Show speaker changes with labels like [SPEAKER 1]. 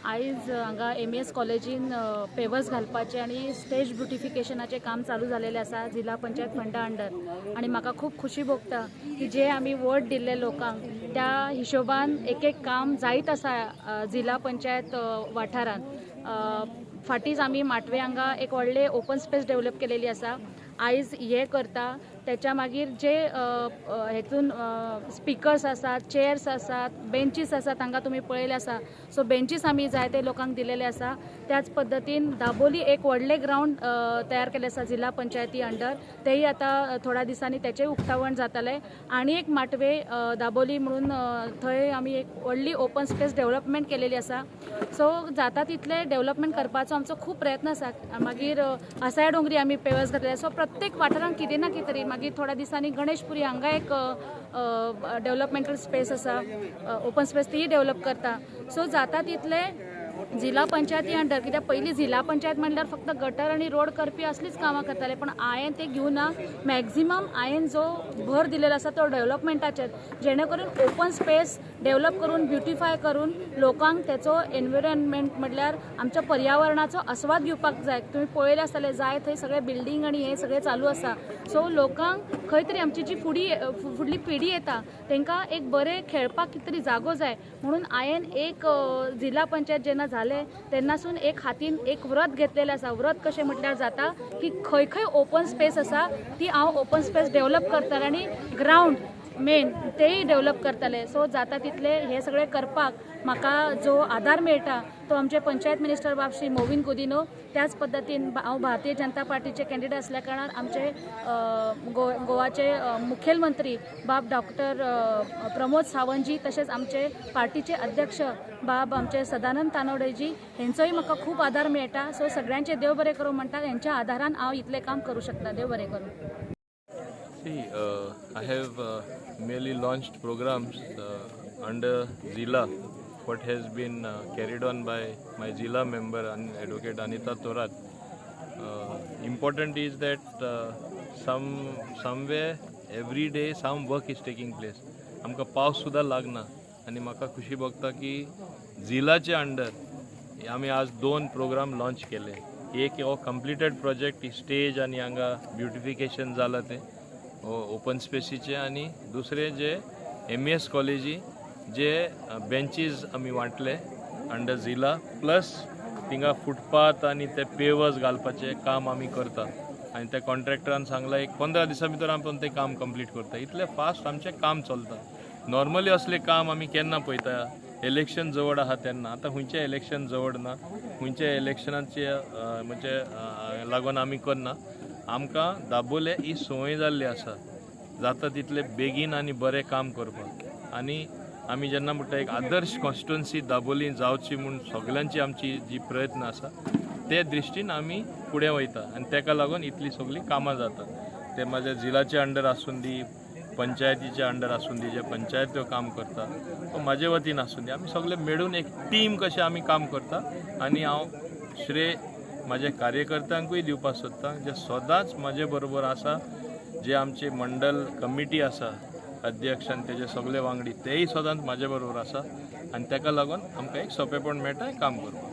[SPEAKER 1] आयज हांगा एमईएस कॉलेजीन पेवर्स घालपाचे आणि स्टेज ब्युटिफिकेशनाचे काम चालू झालेले आसा जिल्हा पंचायत फंडा अंडर। आणि म्हाका खूप खुशी भोगता की जे आम्ही वोट दिल्ले लोकांक त्या हिशोबान एक एक काम जायत आसा जिल्हा पंचायत वाठारांत। फाटीच आम्ही माटवे हांगा एक व्हडले ओपन स्पेस डेव्हलप केलेली आसा। आयज हे करता त्याच्या मागीर जे हेतून स्पीकर्स आसात, चेअर्स आसात, बेंचीस आसात हांगा तुम्ही पळयले आसा। सो बेंचीस आमी जायते लोकांक दिलेले आसा। त्याच पद्दतीन दाबोली एक व्हडले ग्राउंड तयार केले आसा जिल्हा पंचायती अंडर। तेही आता थोड्या दिसांनी त्याचे उक्तावण जातले। आणि एक माटवे दाबोली म्हणून थंय आमी एक व्हडली ओपन स्पेस डेव्हलपमेंट केलेली आसा। सो जाता तितले डेव्हलपमेंट करपाचो आमचो खूप प्रयत्न आसा। मागीर आसाया डोंगरी आमी पेवर्स घातले। सो प्रत्येक वाठारांत कितें ना कितें तरी मागीर थोड्या दिसांनी गणेशपुरी हांगा एक डेव्हलपमेंटल स्पेस आसा, ओपन स्पेस ती डेव्हलप करता। सो जाता तितले जिल्हा पंचायती अंडर, कित्याक पयलीं जिल्हा पंचायत म्हणल्यार फक्त गटर आणि रोड करपी असलीच कामां करताले, पण हांवें ते घेवना। मॅक्झिमम हांवें जो भर दिलेलो आसा तो डेव्हलपमेंटाचेर, जेणे करून ओपन स्पेस डेव्हलप करून ब्युटिफाय करून लोकांक त्याचो एनवायरमेंट म्हटल्यार आमच्या पर्यावरणाचो आस्वाद घेवपाक जाय। तुम्ही पळयले आसतले जाय थंय सगळे बिल्डींग आणि हे सगळे चालू आसा। सो लोकांक खंय तरी आमची जी फुडली पिढी येता तांकां एक बरे खेळपाक कितें तरी जागो जाय म्हणून हांवें एक जिल्हा पंचायत जेन्ना जाले तेन्नासून एक हातीन एक व्रत घेतलेलें आसा। व्रत कशें म्हटल्यार जाता की खंय खंय ओपन स्पेस आसा ती हांव ओपन स्पेस डेव्हलप करतलें आणि ग्राउंड मेन तेही डेव्हलप करतले। सो जाता तितले हे सगळे करपाक म्हाका जो आधार मेळटा तो आमचे पंचायत मिनिस्टर बाब श्री मोविन कुदिनो। त्याच पद्दतीन हांव भारतीय जनता पार्टीचे कॅन्डिडेट असल्या कारणान आमचे गोवाचे मुखेलमंत्री बाब डॉक्टर प्रमोद सावंतजी, तशेंच आमचे पार्टीचे अध्यक्ष बाब आमचे सदानंद तानोडेजी हेंचोय म्हाका खूप आधार मेळटा। सो सगळ्यांचे देव बरें करूं म्हणटा, हेंच्या आधारान हांव इतलें काम करूं शकता। देव बरें करूं।
[SPEAKER 2] See, I have merely launched programs under Zila, what has been carried on by my Zila member and Advocate Anita Thorat. Important is that somewhere every day some work is taking place. आमकां पावस सुद्धा लागना आणि म्हाका खुशी भोगता की जिलाचे under आमी आज 2 प्रोग्राम लॉन्च केले। एक हो कंप्लीटेड प्रोजेक्ट स्टेज आणि हांगा ब्युटिफिकेशन जाला ते ओपन स्पेसीचे, आणि दुसरे जे एमईएस कॉलेजी जे बेंचीज आमी वांटले अंडर जिला, प्लस थिंगा फुटपाथ आणि ते पेवर्स घालपाचे काम आमी करता। आणि त्या कॉन्ट्रॅक्टरान सांगला एक 15 दिसां भितर आमी ते काम कंप्लीट करता। इतले फास्ट आमचें काम चलता। नॉर्मली असले काम आमी केन्ना पळयता इलेक्शन जवळ आहा तेन्ना। आता खंयचे इलेक्शन जवळ ना, खंयचे इलेक्शनाचे म्हणजे लागून आमी करना। आमकां दाबोले ही संवय जाल्ली आसा जाता तितले बेगीन आणि बरें काम करपाक। आणि आमी जेन्ना म्हणटा एक आदर्श कॉन्स्टिट्युएन्सी दाबोली जावची म्हूण सगळ्यांची आमची जी प्रयत्न आसा ते दृश्टीन आमी फुडें वयता आणि तेका लागून इतली सगळी कामां जातात। ते म्हाज्या जिलाचे अंडर आसून दी, पंचायतीचे अंडर आसून दी, जे पंचायत्यो काम करता तो म्हाजे वतीन आसून दी, आमी सगळे मेळून एक टीम कशें आमी काम करता। आणि हांव श्रेय माझे कार्यकर्त्यांकूय दिवपाक सोदता जे सदांच म्हाजे बरोबर आसा, जे आमचे मंडल कमिटी आसा अध्यक्ष आनी तेजे सगळे वांगडी तेय सदांच म्हाजे बरोबर आसा। आणि तेका लागून आमकां एक सोंपेपण मेळटा काम करपाक।